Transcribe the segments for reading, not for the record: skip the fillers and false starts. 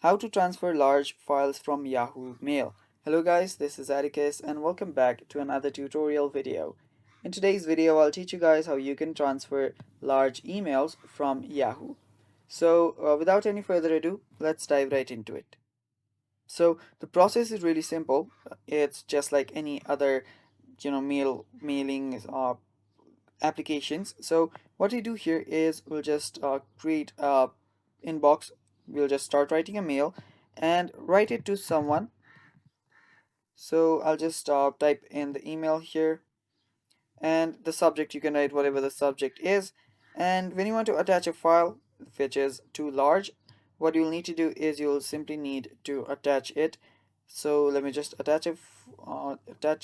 How to transfer large files from Yahoo Mail. Hello guys, this is Atticus and welcome back to another tutorial video. In today's video, I'll teach you guys how you can transfer large emails from Yahoo. So without any further ado, let's dive right into it. So the process is really simple. It's just like any other, mailing applications. So what we do here is we'll just create a inbox. We'll just start writing a mail and write it to someone. So I'll just type in the email here, and the subject, you can write whatever the subject is. And when you want to attach a file which is too large, what you'll need to do is you'll simply need to attach it. So let me just attach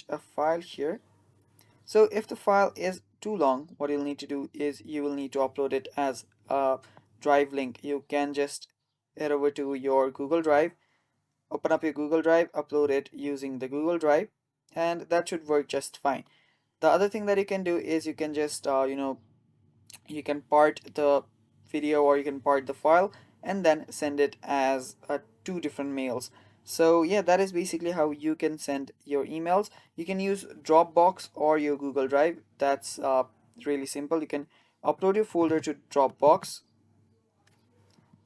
a file here. So if the file is too long, what you'll need to do is you will need to upload it as a drive link. You can just head over to your Google Drive, open up your Google Drive, upload it using the Google Drive, and that should work just fine. The other thing that you can do is you can just you can part the video or you can part the file and then send it as two different mails. So yeah, that is basically how you can send your emails. You can use Dropbox or your Google Drive. That's really simple. You can upload your folder to Dropbox,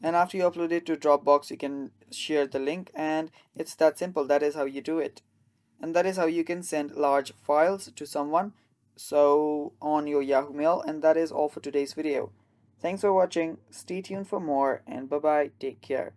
and after you upload it to Dropbox you can share the link, and it's that simple. That is how you do it, and that is how you can send large files to someone so on your Yahoo Mail. And that is all for today's video. Thanks for watching. Stay tuned for more, and bye bye. Take care.